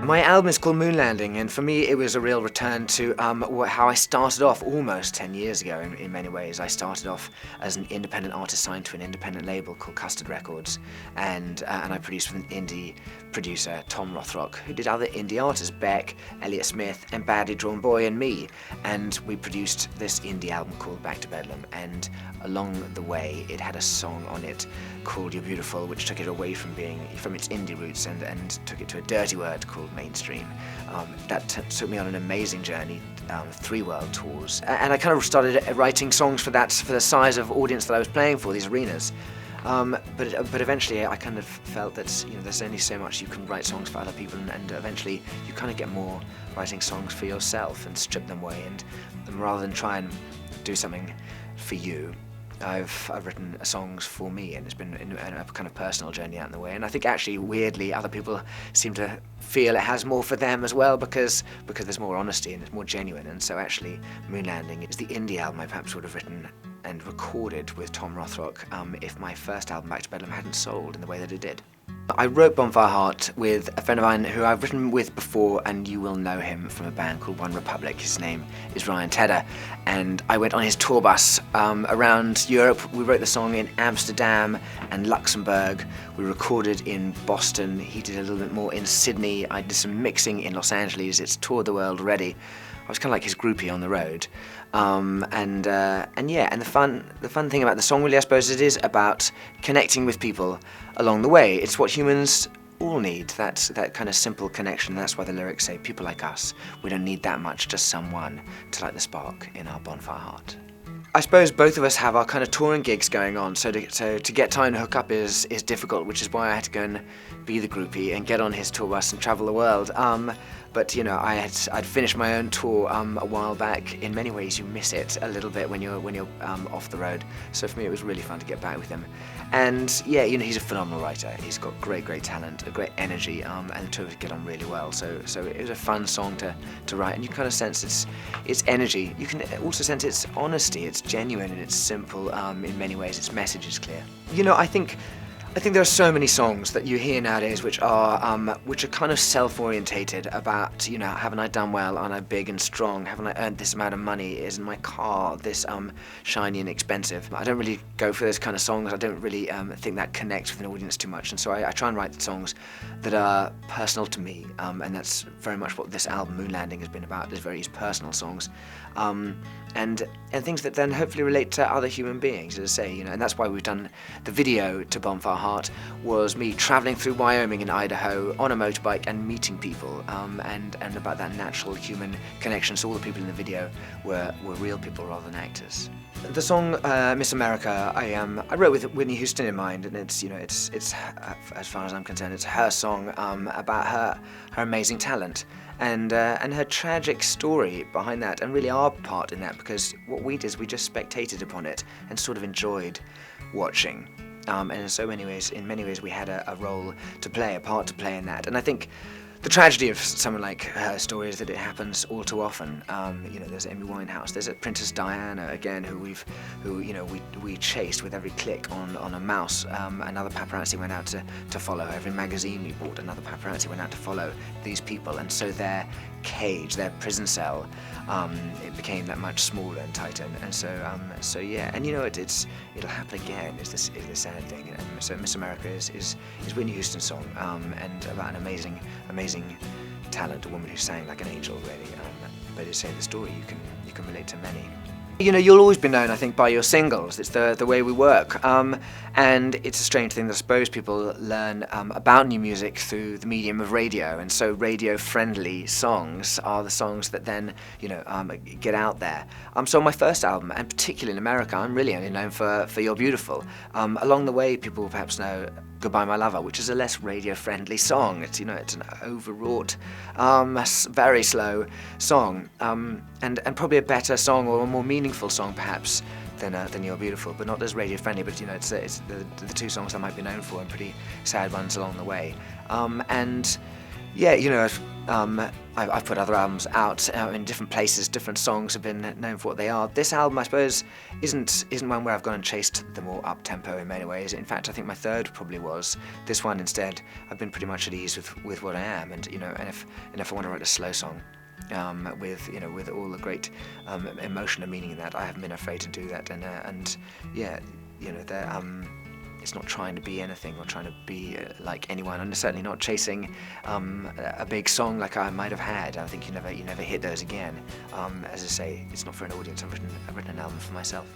My album is called Moon Landing, and for me it was a real return to how I started off almost 10 years ago in many ways. I started off as an independent artist signed to an independent label called Custard Records, and I produced with an indie producer, Tom Rothrock, who did other indie artists, Beck, Elliott Smith, and Badly Drawn Boy and me, and we produced this indie album called Back to Bedlam, and along the way it had a song on it called You're Beautiful, which took it away from its indie roots and took it to a dirty word called mainstream. That took me on an amazing journey, 3 world tours, and I kind of started writing songs for the size of audience that I was playing for, these arenas. But eventually I kind of felt that there's only so much you can write songs for other people, and eventually you kind of get more writing songs for yourself and strip them away, and rather than try and do something for you, I've written songs for me, and it's been a kind of personal journey out in the way. And I think actually, weirdly, other people seem to feel it has more for them as well, because there's more honesty and it's more genuine. And so actually, Moon Landing is the indie album I perhaps would have written and recorded with Tom Rothrock if my first album, Back to Bedlam, hadn't sold in the way that it did. I wrote Bonfire Heart with a friend of mine who I've written with before, and you will know him from a band called One Republic. His name is Ryan Tedder, and I went on his tour bus around Europe. We wrote the song in Amsterdam and Luxembourg. We recorded in Boston. He did a little bit more in Sydney. I did some mixing in Los Angeles. It's toured the world already. I was kind of like his groupie on the road, and the fun thing about the song, really, I suppose, it is about connecting with people along the way. It's what humans all need, that kind of simple connection. That's why the lyrics say, people like us, we don't need that much, just someone to light the spark in our bonfire heart. I suppose both of us have our kind of touring gigs going on, so to get time to hook up is difficult, which is why I had to go and be the groupie and get on his tour bus and travel the world. But I'd finished my own tour a while back. In many ways, you miss it a little bit when you're off the road. So for me, it was really fun to get back with him. And yeah, he's a phenomenal writer. He's got great talent, a great energy, and the two of us get on really well. So it was a fun song to write, and you kind of sense its energy. You can also sense its honesty. It's genuine and it's simple. In many ways, its message is clear. I think there are so many songs that you hear nowadays which are kind of self-orientated about, haven't I done well? Aren't I big and strong? Haven't I earned this amount of money? Isn't my car this shiny and expensive? I don't really go for those kind of songs. I don't really think that connects with an audience too much, and so I try and write songs that are personal to me, and that's very much what this album, Moon Landing, has been about. It's very personal songs, and things that then hopefully relate to other human beings, as I say, and that's why we've done the video to Bonfire Heart, was me traveling through Wyoming and Idaho on a motorbike and meeting people, and about that natural human connection. So all the people in the video were real people rather than actors. The song Miss America I wrote with Whitney Houston in mind, and it's as far as I'm concerned, it's her song about her amazing talent. And her tragic story behind that, and really our part in that, because what we did is we just spectated upon it and sort of enjoyed watching. And in many ways we had a role to play, a part to play in that. And I think the tragedy of someone like her story is that it happens all too often. There's Amy Winehouse, there's Princess Diana again, who we chased with every click on a mouse. Another paparazzi went out to follow her. Every magazine we bought, another paparazzi went out to follow these people, and so their cage, their prison cell, it became that much smaller and tighter. And so yeah, and it'll happen again. Is the sad thing. And so Miss America is Whitney Houston's song, and about an amazing talent, a woman who sang like an angel, really. But to say the story, you can relate to many. You'll always be known, I think, by your singles. It's the way we work. And it's a strange thing that I suppose people learn about new music through the medium of radio. And so radio-friendly songs are the songs that then, get out there. So on my first album, and particularly in America, I'm really only known for You're Beautiful. Along the way, people will perhaps know Goodbye My Lover, which is a less radio-friendly song. It's an overwrought, very slow song, and probably a better song, or a more meaningful song perhaps than You're Beautiful, but not as radio-friendly. But it's the two songs I might be known for, and pretty sad ones along the way. And Yeah, I've put other albums out in different places. Different songs have been known for what they are. This album, I suppose, isn't one where I've gone and chased the more up tempo in many ways. In fact, I think my third probably was. This one instead, I've been pretty much at ease with what I am, and if I want to write a slow song, with all the great emotion and meaning in that, I haven't been afraid to do that. And yeah, it's not trying to be anything or trying to be like anyone, and certainly not chasing a big song like I might have had. I think you never hit those again. As I say, it's not for an audience. I've written an album for myself.